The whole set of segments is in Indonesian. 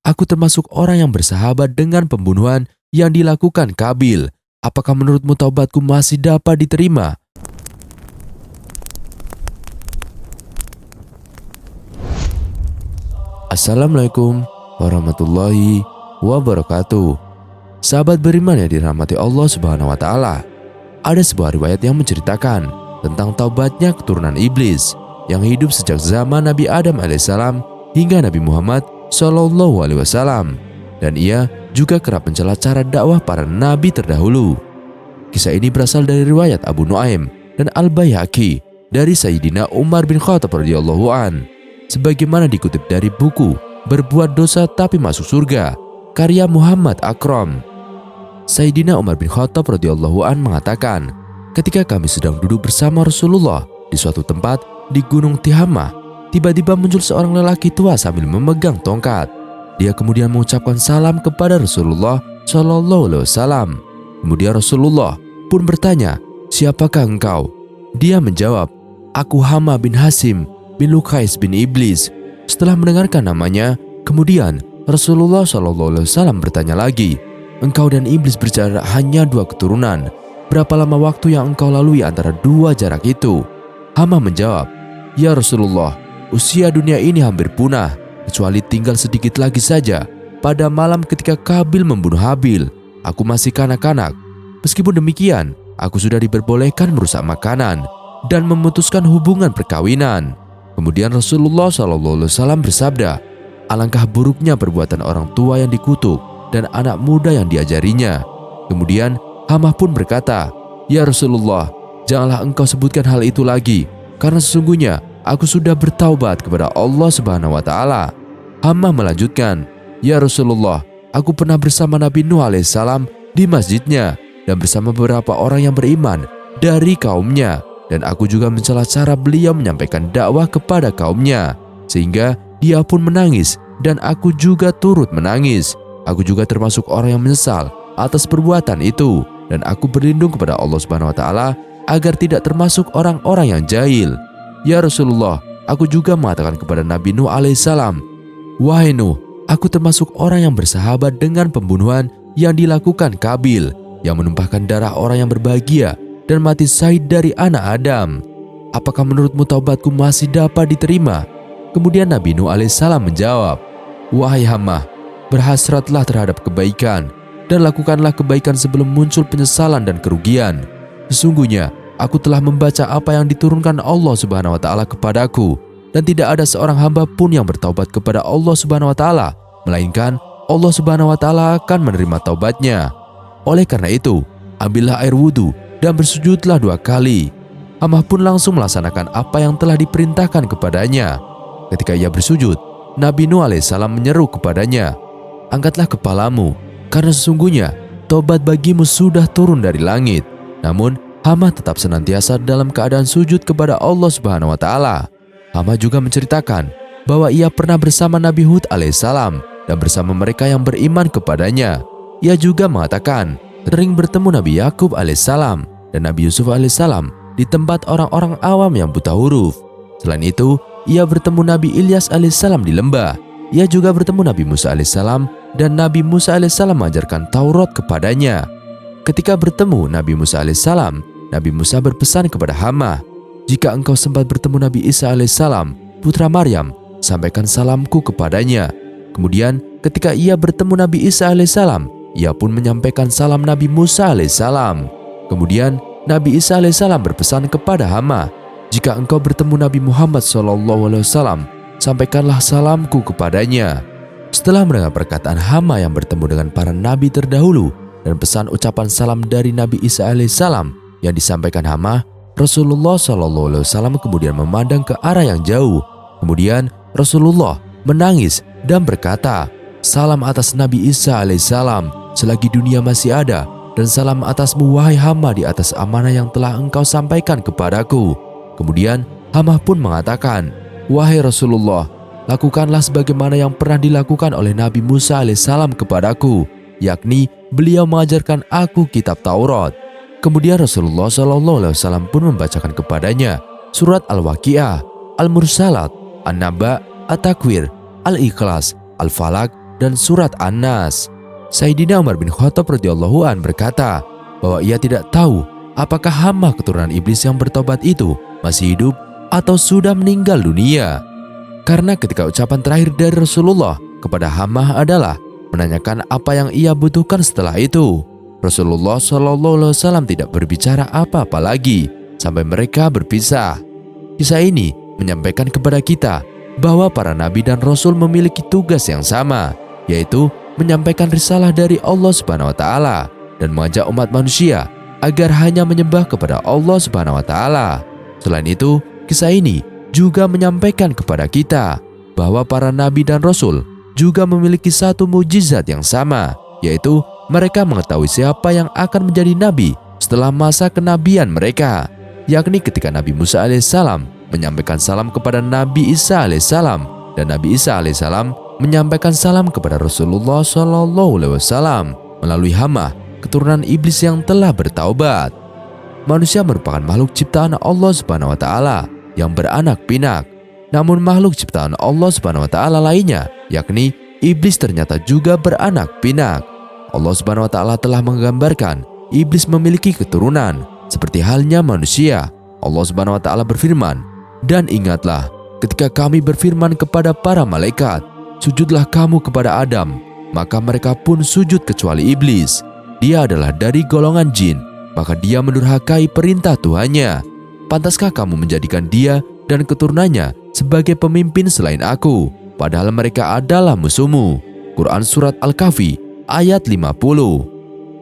Aku termasuk orang yang bersahabat dengan pembunuhan yang dilakukan Qabil. Apakah menurutmu taubatku masih dapat diterima?" Assalamualaikum warahmatullahi wabarakatuh. Sahabat beriman yang dirahmati Allah Subhanahu wa taala. Ada sebuah riwayat yang menceritakan tentang taubatnya keturunan iblis yang hidup sejak zaman Nabi Adam alaihissalam hingga Nabi Muhammad sallallahu alaihi wasallam, dan ia juga kerap mencela cara dakwah para nabi terdahulu. Kisah ini berasal dari riwayat Abu Nuaim dan Al-Baihaqi dari Sayyidina Umar bin Khattab radhiyallahu an, sebagaimana dikutip dari buku Berbuat Dosa Tapi Masuk Surga karya Muhammad Akram. Sayyidina Umar bin Khattab radhiyallahu an mengatakan, ketika kami sedang duduk bersama Rasulullah di suatu tempat di Gunung Tihamah, tiba-tiba muncul seorang lelaki tua sambil memegang tongkat. Dia kemudian mengucapkan salam kepada Rasulullah Shallallahu Alaihi Wasallam. Kemudian Rasulullah pun bertanya, "Siapakah engkau?" Dia menjawab, "Aku Hama bin Hasim bin Luqais bin Iblis." Setelah mendengarkan namanya, kemudian Rasulullah Shallallahu Alaihi Wasallam bertanya lagi, "Engkau dan iblis berjarak hanya 2 keturunan. Berapa lama waktu yang engkau lalui antara 2 jarak itu?" Hama menjawab, "Ya Rasulullah, usia dunia ini hampir punah, kecuali tinggal sedikit lagi saja. Pada malam ketika Qabil membunuh Habil, aku masih kanak-kanak. Meskipun demikian, aku sudah diperbolehkan merusak makanan dan memutuskan hubungan perkawinan." Kemudian Rasulullah SAW bersabda, "Alangkah buruknya perbuatan orang tua yang dikutuk dan anak muda yang diajarinya." Kemudian Hamah pun berkata, "Ya Rasulullah, janganlah engkau sebutkan hal itu lagi, karena sesungguhnya aku sudah bertaubat kepada Allah Subhanahu wa taala." Hamah melanjutkan, "Ya Rasulullah, aku pernah bersama Nabi Nuh alaihissalam di masjidnya dan bersama beberapa orang yang beriman dari kaumnya, dan aku juga mencela cara beliau menyampaikan dakwah kepada kaumnya, sehingga dia pun menangis dan aku juga turut menangis. Aku juga termasuk orang yang menyesal atas perbuatan itu, dan aku berlindung kepada Allah Subhanahu wa taala agar tidak termasuk orang-orang yang jahil. Ya Rasulullah, aku juga mengatakan kepada Nabi Nuh alaihissalam, 'Wahai Nuh, aku termasuk orang yang bersahabat dengan pembunuhan yang dilakukan Qabil, yang menumpahkan darah orang yang berbahagia dan mati syahid dari anak Adam. Apakah menurutmu taubatku masih dapat diterima?' Kemudian Nabi Nuh alaihissalam menjawab, 'Wahai Hamah, berhasratlah terhadap kebaikan dan lakukanlah kebaikan sebelum muncul penyesalan dan kerugian. Sesungguhnya aku telah membaca apa yang diturunkan Allah Subhanahu wa taala kepadaku, dan tidak ada seorang hamba pun yang bertaubat kepada Allah Subhanahu wa taala, melainkan Allah Subhanahu wa taala akan menerima taubatnya. Oleh karena itu, ambillah air wudhu dan bersujudlah 2 kali. Hamah pun langsung melaksanakan apa yang telah diperintahkan kepadanya. Ketika ia bersujud, Nabi Nuh alaihissalam menyeru kepadanya, 'Angkatlah kepalamu, karena sesungguhnya tobat bagimu sudah turun dari langit.' Namun Hamah tetap senantiasa dalam keadaan sujud kepada Allah Subhanahu wa taala. Hamah juga menceritakan bahwa ia pernah bersama Nabi Hud alaihissalam dan bersama mereka yang beriman kepadanya. Ia juga mengatakan sering bertemu Nabi Yakub alaihissalam dan Nabi Yusuf alaihissalam di tempat orang-orang awam yang buta huruf. Selain itu, ia bertemu Nabi Ilyas alaihissalam di lembah. Ia juga bertemu Nabi Musa alaihissalam dan Nabi Musa alaihissalam mengajarkan Taurat kepadanya. Ketika bertemu Nabi Musa alaihissalam, Nabi Musa berpesan kepada Hamah, 'Jika engkau sempat bertemu Nabi Isa alaihissalam, putra Maryam, sampaikan salamku kepadanya.' Kemudian ketika ia bertemu Nabi Isa alaihissalam, ia pun menyampaikan salam Nabi Musa alaihissalam. Kemudian Nabi Isa alaihissalam berpesan kepada Hamah, 'Jika engkau bertemu Nabi Muhammad SAW, sampaikanlah salamku kepadanya.' Setelah mendengar perkataan Hamah yang bertemu dengan para nabi terdahulu dan pesan ucapan salam dari Nabi Isa alaihissalam yang disampaikan Hamah, Rasulullah SAW kemudian memandang ke arah yang jauh. Kemudian Rasulullah menangis dan berkata, 'Salam atas Nabi Isa alaihissalam selagi dunia masih ada, dan salam atasmu wahai Hamah di atas amanah yang telah engkau sampaikan kepadaku.' Kemudian Hamah pun mengatakan, 'Wahai Rasulullah, lakukanlah sebagaimana yang pernah dilakukan oleh Nabi Musa alaihissalam kepadaku, yakni beliau mengajarkan aku kitab Taurat.' Kemudian Rasulullah SAW pun membacakan kepadanya surat Al-Waqi'ah, Al-Mursalat, An-Naba, At-Takwir, Al-Ikhlas, Al-Falak, dan surat An-Nas. Sayyidina Umar bin Khattab radhiyallahu an berkata bahwa ia tidak tahu apakah hama keturunan iblis yang bertobat itu masih hidup atau sudah meninggal dunia. Karena ketika ucapan terakhir dari Rasulullah kepada hama adalah menanyakan apa yang ia butuhkan setelah itu, Rasulullah SAW tidak berbicara apa-apa lagi sampai mereka berpisah. Kisah ini menyampaikan kepada kita bahwa para nabi dan rasul memiliki tugas yang sama, yaitu menyampaikan risalah dari Allah Subhanahu wa taala dan mengajak umat manusia agar hanya menyembah kepada Allah Subhanahu wa taala. Selain itu, kisah ini juga menyampaikan kepada kita bahwa para nabi dan rasul juga memiliki satu mukjizat yang sama, yaitu mereka mengetahui siapa yang akan menjadi nabi setelah masa kenabian mereka, yakni ketika Nabi Musa alaihissalam menyampaikan salam kepada Nabi Isa alaihissalam dan Nabi Isa alaihissalam menyampaikan salam kepada Rasulullah SAW melalui hama keturunan iblis yang telah bertaubat. Manusia merupakan makhluk ciptaan Allah Subhanahu wa taala yang beranak pinak. Namun makhluk ciptaan Allah Subhanahu wa taala lainnya, yakni iblis, ternyata juga beranak pinak. Allah Subhanahu wa taala telah menggambarkan iblis memiliki keturunan seperti halnya manusia. Allah Subhanahu wa taala berfirman, "Dan ingatlah ketika kami berfirman kepada para malaikat, sujudlah kamu kepada Adam, maka mereka pun sujud kecuali iblis. Dia adalah dari golongan jin, maka dia mendurhakai perintah Tuhannya. Pantaskah kamu menjadikan dia dan keturunannya sebagai pemimpin selain aku, padahal mereka adalah musuhmu?" Quran Surat Al-Kahfi ayat 50.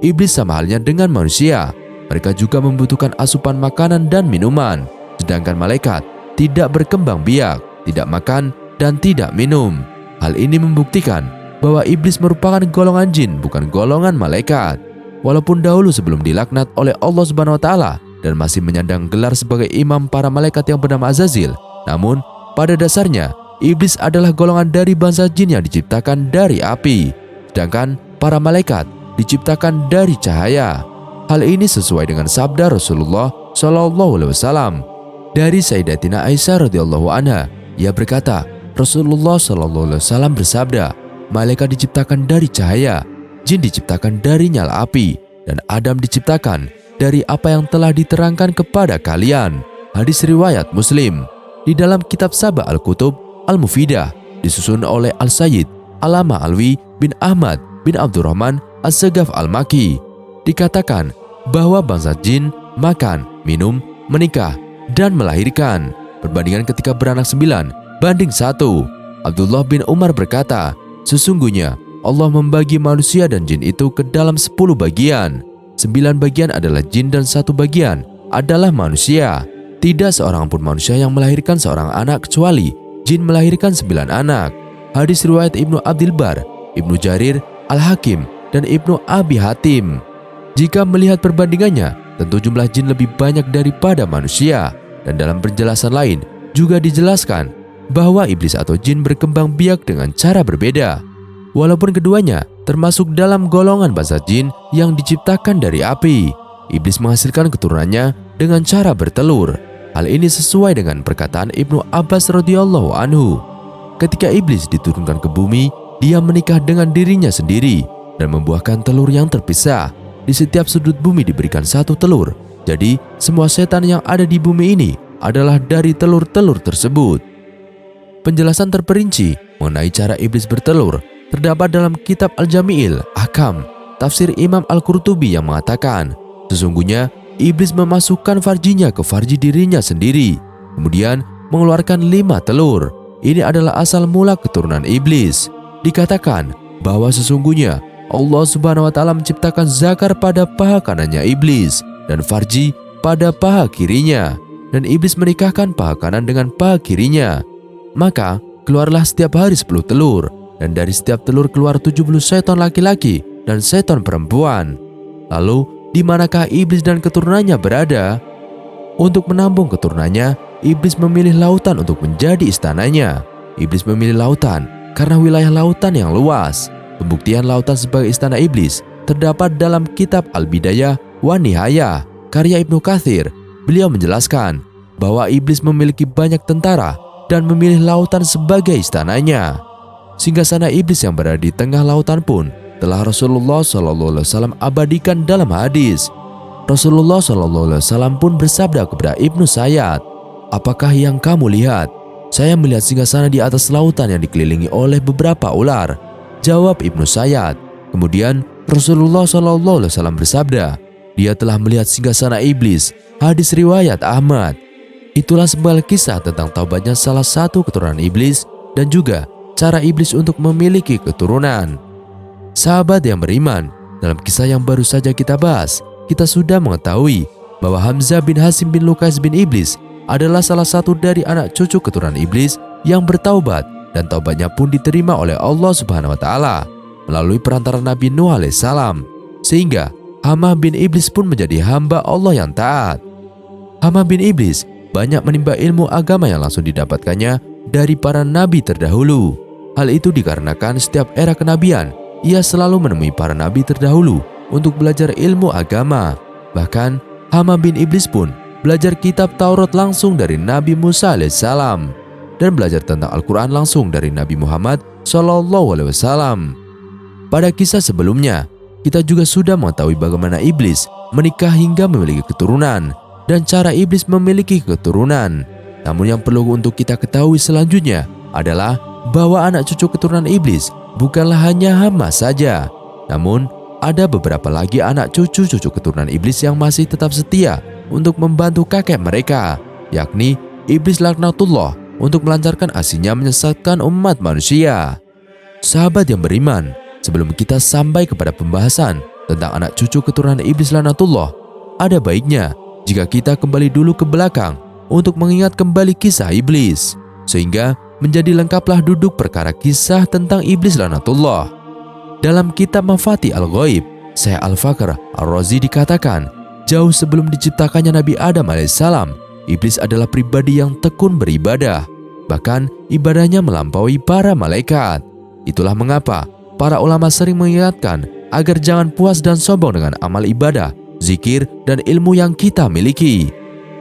Iblis sama halnya dengan manusia. Mereka juga membutuhkan asupan makanan dan minuman, sedangkan malaikat tidak berkembang biak, tidak makan, dan tidak minum. Hal ini membuktikan bahwa iblis merupakan golongan jin, bukan golongan malaikat. Walaupun dahulu sebelum dilaknat oleh Allah Subhanahu wa taala dan masih menyandang gelar sebagai imam para malaikat yang bernama Azazil, namun pada dasarnya iblis adalah golongan dari bangsa jin yang diciptakan dari api, sedangkan para malaikat diciptakan dari cahaya. Hal ini sesuai dengan sabda Rasulullah SAW dari Sayyidatina Aisyah radhiyallahu anha. Ia berkata, Rasulullah SAW bersabda, malaikat diciptakan dari cahaya, jin diciptakan dari nyala api, dan Adam diciptakan dari apa yang telah diterangkan kepada kalian. Hadis riwayat Muslim. Di dalam kitab Sabah Al-Kutub Al-Mufidah disusun oleh Al-Sayyid Alama Alwi bin Ahmad bin Abdurrahman As-Sagaf Al-Maki, dikatakan bahwa bangsa jin makan, minum, menikah, dan melahirkan. Perbandingan ketika beranak 9:1. Abdullah bin Umar berkata, sesungguhnya Allah membagi manusia dan jin itu ke dalam 10 bagian. 9 bagian adalah jin dan 1 bagian adalah manusia. Tidak seorang pun manusia yang melahirkan seorang anak kecuali jin melahirkan 9 anak. Hadis riwayat Ibnu Abdil Bar, Ibnu Jarir, Al-Hakim, dan Ibnu Abi Hatim. Jika melihat perbandingannya, tentu jumlah jin lebih banyak daripada manusia. Dan dalam penjelasan lain juga dijelaskan bahwa iblis atau jin berkembang biak dengan cara berbeda. Walaupun keduanya termasuk dalam golongan bangsa jin yang diciptakan dari api, iblis menghasilkan keturunannya dengan cara bertelur. Hal ini sesuai dengan perkataan Ibnu Abbas radhiyallahu anhu. Ketika iblis diturunkan ke bumi, dia menikah dengan dirinya sendiri dan membuahkan telur yang terpisah. Di setiap sudut bumi diberikan 1 telur. Jadi semua setan yang ada di bumi ini adalah dari telur-telur tersebut. Penjelasan terperinci mengenai cara iblis bertelur terdapat dalam kitab Al-Jami'il Ahkam, tafsir Imam Al-Qurtubi yang mengatakan, sesungguhnya iblis memasukkan farjinya ke farji dirinya sendiri, kemudian mengeluarkan 5 telur. Ini adalah asal mula keturunan iblis. Dikatakan bahwa sesungguhnya Allah Subhanahu wa taala menciptakan zakar pada paha kanannya iblis dan farji pada paha kirinya, dan iblis menikahkan paha kanan dengan paha kirinya. Maka keluarlah setiap hari 10 telur, dan dari setiap telur keluar 70 setan laki-laki dan setan perempuan. Lalu di manakah iblis dan keturunannya berada? Untuk menampung keturunannya, iblis memilih lautan untuk menjadi istananya. Iblis memilih lautan karena wilayah lautan yang luas. Pembuktian lautan sebagai istana iblis terdapat dalam kitab Al-Bidayah wa Nihayah karya Ibnu Katsir. Beliau menjelaskan bahwa iblis memiliki banyak tentara dan memilih lautan sebagai istananya. singgasana iblis yang berada di tengah lautan pun telah Rasulullah SAW abadikan dalam hadis. Rasulullah SAW pun bersabda kepada Ibnu Sayyad, "Apakah yang kamu lihat?" "Saya melihat singgasana di atas lautan yang dikelilingi oleh beberapa ular," jawab Ibnu Sayyad. Kemudian Rasulullah SAW bersabda, "Dia telah melihat singgasana iblis." Hadis riwayat Ahmad. Itulah sebuah kisah tentang taubatnya salah satu keturunan iblis dan juga cara iblis untuk memiliki keturunan. Sahabat yang beriman, dalam kisah yang baru saja kita bahas, kita sudah mengetahui bahwa Hamzah bin Hasim bin Luqais bin Iblis adalah salah satu dari anak cucu keturunan iblis yang bertaubat, dan taubatnya pun diterima oleh Allah Subhanahu wa taala melalui perantara Nabi Nuh alaihissalam, sehingga Hamzah bin Iblis pun menjadi hamba Allah yang taat. Hamzah bin Iblis banyak menimba ilmu agama yang langsung didapatkannya dari para nabi terdahulu. Hal itu dikarenakan setiap era kenabian ia selalu menemui para nabi terdahulu untuk belajar ilmu agama. Bahkan Hamzah bin Iblis pun belajar kitab Taurat langsung dari Nabi Musa alaihissalam dan belajar tentang Al-Quran langsung dari Nabi Muhammad SAW. Pada kisah sebelumnya, kita juga sudah mengetahui bagaimana iblis menikah hingga memiliki keturunan dan cara iblis memiliki keturunan. Namun yang perlu untuk kita ketahui selanjutnya adalah bahwa anak cucu keturunan iblis bukanlah hanya Hamzah saja, namun ada beberapa lagi anak cucu-cucu keturunan iblis yang masih tetap setia untuk membantu kakek mereka, yakni iblis laknatullah, untuk melancarkan aksinya menyesatkan umat manusia. Sahabat yang beriman, sebelum kita sampai kepada pembahasan tentang anak cucu keturunan iblis laknatullah, ada baiknya jika kita kembali dulu ke belakang untuk mengingat kembali kisah iblis, sehingga menjadi lengkaplah duduk perkara kisah tentang iblis laknatullah. Dalam kitab Mafatih Al-Ghaib, Syekh Al-Fakhr Ar-Razi dikatakan, jauh sebelum diciptakannya Nabi Adam alaihissalam, iblis adalah pribadi yang tekun beribadah. Bahkan ibadahnya melampaui para malaikat. Itulah mengapa para ulama sering mengingatkan agar jangan puas dan sombong dengan amal ibadah, zikir, dan ilmu yang kita miliki.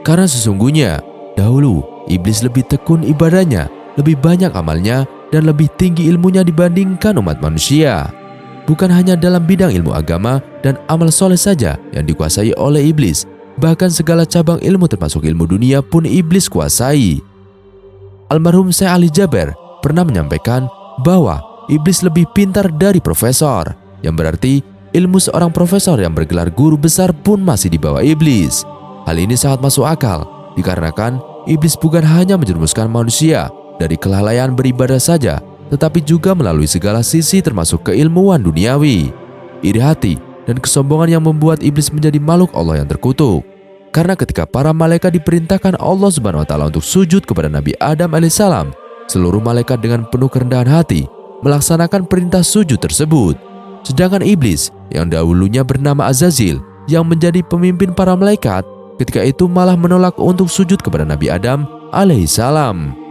Karena sesungguhnya dahulu iblis lebih tekun ibadahnya, lebih banyak amalnya, dan lebih tinggi ilmunya dibandingkan umat manusia. Bukan hanya dalam bidang ilmu agama dan amal soleh saja yang dikuasai oleh iblis, bahkan segala cabang ilmu termasuk ilmu dunia pun iblis kuasai. Almarhum Syekh Ali Jaber pernah menyampaikan bahwa iblis lebih pintar dari profesor, yang berarti ilmu seorang profesor yang bergelar guru besar pun masih di bawah iblis. Hal ini sangat masuk akal, dikarenakan iblis bukan hanya menjerumuskan manusia dari kelalaian beribadah saja, tetapi juga melalui segala sisi termasuk keilmuan duniawi. Iri hati dan kesombongan yang membuat iblis menjadi makhluk Allah yang terkutuk. Karena ketika para malaikat diperintahkan Allah Subhanahu wa taala untuk sujud kepada Nabi Adam alaihissalam, seluruh malaikat dengan penuh kerendahan hati melaksanakan perintah sujud tersebut. Sedangkan iblis yang dahulunya bernama Azazil yang menjadi pemimpin para malaikat, ketika itu malah menolak untuk sujud kepada Nabi Adam alaihissalam.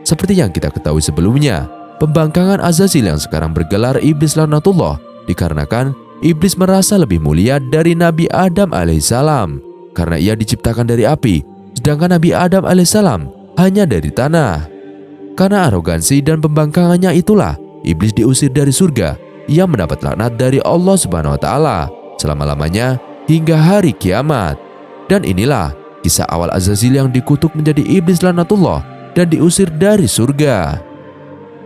Seperti yang kita ketahui sebelumnya, pembangkangan Azazil yang sekarang bergelar iblis laknatullah dikarenakan iblis merasa lebih mulia dari Nabi Adam alaihissalam karena ia diciptakan dari api, sedangkan Nabi Adam alaihissalam hanya dari tanah. Karena arogansi dan pembangkangannya itulah iblis diusir dari surga. Ia mendapat laknat dari Allah Subhanahu wa taala selama-lamanya hingga hari kiamat. Dan inilah kisah awal Azazil yang dikutuk menjadi iblis laknatullah dan diusir dari surga.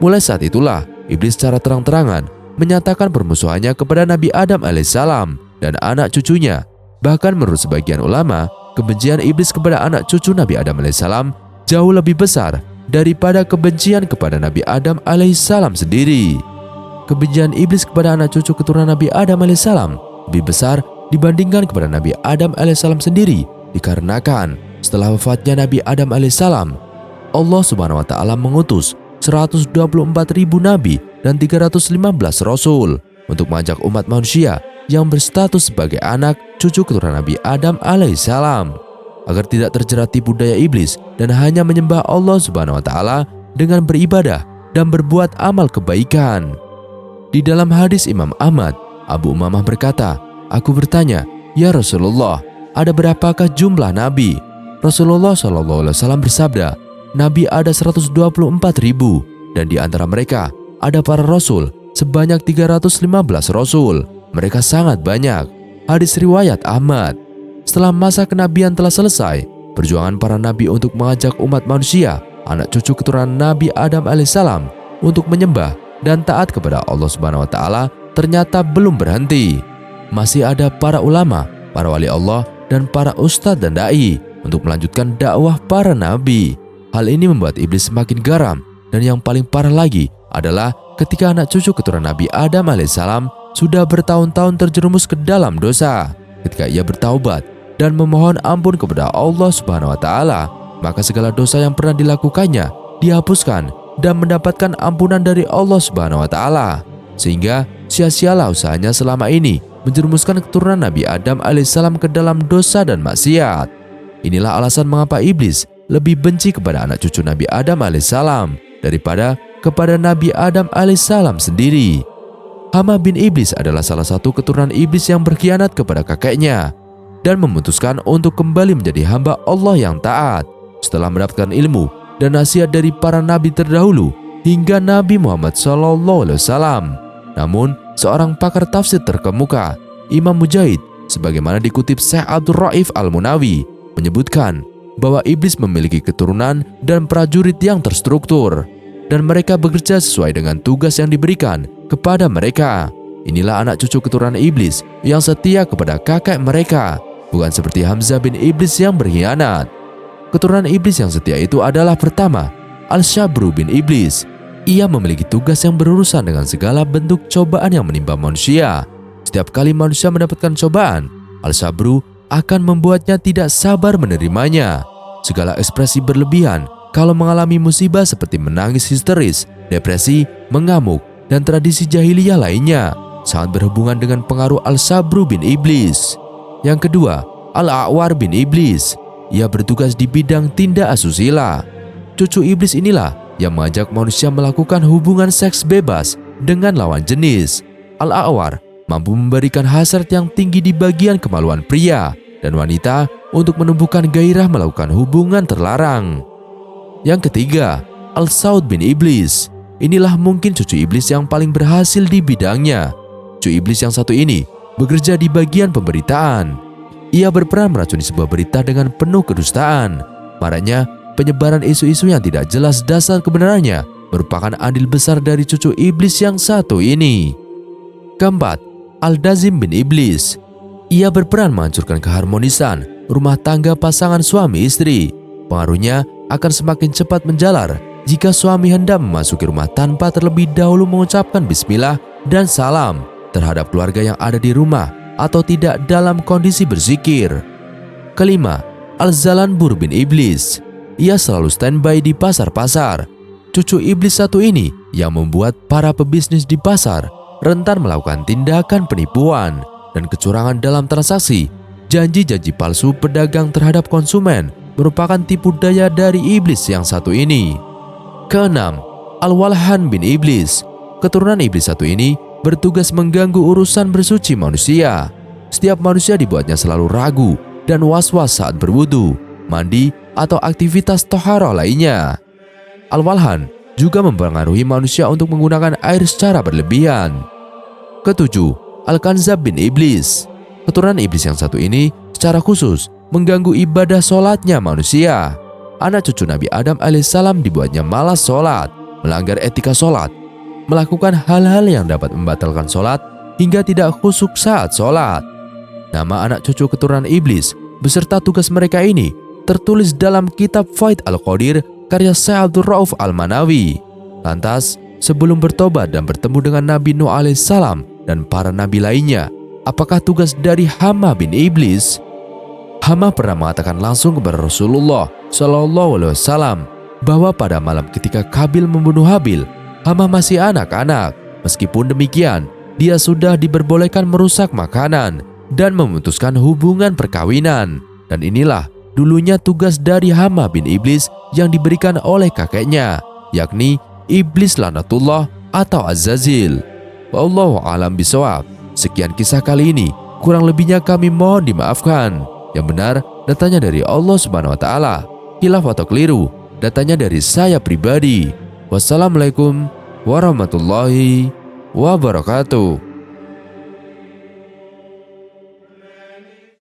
Mulai saat itulah iblis secara terang-terangan menyatakan permusuhannya kepada Nabi Adam alaihissalam dan anak cucunya. Bahkan menurut sebagian ulama, kebencian iblis kepada anak cucu Nabi Adam alaihissalam jauh lebih besar daripada kebencian kepada Nabi Adam alaihissalam sendiri. Kebencian iblis kepada anak cucu keturunan Nabi Adam alaihissalam lebih besar dibandingkan kepada Nabi Adam alaihissalam sendiri, dikarenakan setelah wafatnya Nabi Adam alaihissalam, Allah Subhanahu wa taala mengutus 124.000 nabi dan 315 rasul untuk mengajak umat manusia yang berstatus sebagai anak cucu keturunan Nabi Adam alaihissalam agar tidak terjerat tipu daya iblis dan hanya menyembah Allah Subhanahu wa taala dengan beribadah dan berbuat amal kebaikan. Di dalam hadis Imam Ahmad, Abu Umamah berkata, "Aku bertanya, ya Rasulullah, ada berapakah jumlah nabi?" Rasulullah SAW bersabda, "Nabi ada 124.000 dan di antara mereka ada para rasul sebanyak 315 rasul. Mereka sangat banyak. Hadis riwayat Ahmad. Setelah masa kenabian telah selesai, perjuangan para nabi untuk mengajak umat manusia, anak cucu keturunan Nabi Adam alaihissalam, untuk menyembah dan taat kepada Allah Subhanahu wa taala ternyata belum berhenti. Masih ada para ulama, para wali Allah, dan para ustadz dan dai untuk melanjutkan dakwah para nabi. Hal ini membuat iblis semakin garam, dan yang paling parah lagi adalah ketika anak cucu keturunan Nabi Adam alaihissalam sudah bertahun-tahun terjerumus ke dalam dosa. Ketika ia bertaubat dan memohon ampun kepada Allah Subhanahu wa taala, maka segala dosa yang pernah dilakukannya dihapuskan dan mendapatkan ampunan dari Allah Subhanahu wa taala. Sehingga sia-sialah usahanya selama ini menjerumuskan keturunan Nabi Adam alaihissalam ke dalam dosa dan maksiat. Inilah alasan mengapa iblis lebih benci kepada anak cucu Nabi Adam alaihissalam daripada kepada Nabi Adam alaihissalam sendiri. Hama bin Iblis adalah salah satu keturunan iblis yang berkhianat kepada kakeknya dan memutuskan untuk kembali menjadi hamba Allah yang taat setelah mendapatkan ilmu dan nasihat dari para nabi terdahulu hingga Nabi Muhammad SAW. Namun, seorang pakar tafsir terkemuka, Imam Mujahid, sebagaimana dikutip Syekh Abdul Raif Al-Munawi, menyebutkan bahwa iblis memiliki keturunan dan prajurit yang terstruktur, dan mereka bekerja sesuai dengan tugas yang diberikan kepada mereka. Inilah anak cucu keturunan iblis yang setia kepada kakek mereka, bukan seperti Hamzah bin Iblis yang berkhianat. Keturunan iblis yang setia itu adalah pertama, Al-Shabru bin Iblis. Ia memiliki tugas yang berurusan dengan segala bentuk cobaan yang menimpa manusia. Setiap kali manusia mendapatkan cobaan, Al-Shabru akan membuatnya tidak sabar menerimanya. Segala ekspresi berlebihan kalau mengalami musibah seperti menangis histeris, depresi, mengamuk, dan tradisi jahiliyah lainnya sangat berhubungan dengan pengaruh Al-Shabru bin Iblis. Yang kedua, Al-A'war bin Iblis. Ia bertugas di bidang tindak asusila. Cucu iblis inilah yang mengajak manusia melakukan hubungan seks bebas dengan lawan jenis. Al-A'war mampu memberikan hasrat yang tinggi di bagian kemaluan pria dan wanita untuk menumbuhkan gairah melakukan hubungan terlarang. Yang ketiga, Al-Saud bin Iblis. Inilah mungkin cucu iblis yang paling berhasil di bidangnya. Cucu iblis yang satu ini bekerja di bagian pemberitaan. Ia berperan meracuni sebuah berita dengan penuh kedustaan. Marahnya, penyebaran isu-isu yang tidak jelas dasar kebenarannya merupakan andil besar dari cucu iblis yang satu ini. Keempat, Al-Dazim bin Iblis. Ia berperan menghancurkan keharmonisan rumah tangga pasangan suami istri. Pengaruhnya akan semakin cepat menjalar jika suami hendak memasuki rumah tanpa terlebih dahulu mengucapkan bismillah dan salam terhadap keluarga yang ada di rumah atau tidak dalam kondisi berzikir. Kelima, Al-Zalanbur bin Iblis. Ia selalu standby di pasar-pasar. Cucu iblis satu ini yang membuat para pebisnis di pasar rentan melakukan tindakan penipuan dan kecurangan dalam transaksi. Janji-janji palsu pedagang terhadap konsumen merupakan tipu daya dari iblis yang satu ini. Keenam, Al-Walhan bin Iblis. Keturunan iblis satu ini bertugas mengganggu urusan bersuci manusia. Setiap manusia dibuatnya selalu ragu dan was-was saat berwudu, mandi, atau aktivitas toharoh lainnya. Al-Walhan juga mempengaruhi manusia untuk menggunakan air secara berlebihan. Ketujuh, Al-Kanzab bin Iblis. Keturunan iblis yang satu ini secara khusus mengganggu ibadah sholatnya manusia. Anak cucu Nabi Adam alaihissalam dibuatnya malas sholat, melanggar etika sholat, melakukan hal-hal yang dapat membatalkan sholat hingga tidak khusyuk saat sholat. Nama anak cucu keturunan iblis beserta tugas mereka ini tertulis dalam kitab Faid Al-Qadir karya Syekh Abdul Rauf Al-Manawi. Lantas, sebelum bertobat dan bertemu dengan Nabi Nuh alaihissalam dan para nabi lainnya, apakah tugas dari Hama bin Iblis? Hama pernah mengatakan langsung kepada Rasulullah SAW bahwa pada malam ketika Kabil membunuh Habil, Hama masih anak-anak. Meskipun demikian, dia sudah diperbolehkan merusak makanan dan memutuskan hubungan perkawinan. Dan inilah dulunya tugas dari Hama bin Iblis yang diberikan oleh kakeknya, yakni Iblis Lanatullah atau Azazil. Wallahu a'lam bishawab. Sekian kisah kali ini, kurang lebihnya kami mohon dimaafkan. Yang benar datanya dari Allah Subhanahu wa taala. Khilaf atau keliru datanya dari saya pribadi. Wassalamualaikum warahmatullahi wabarakatuh.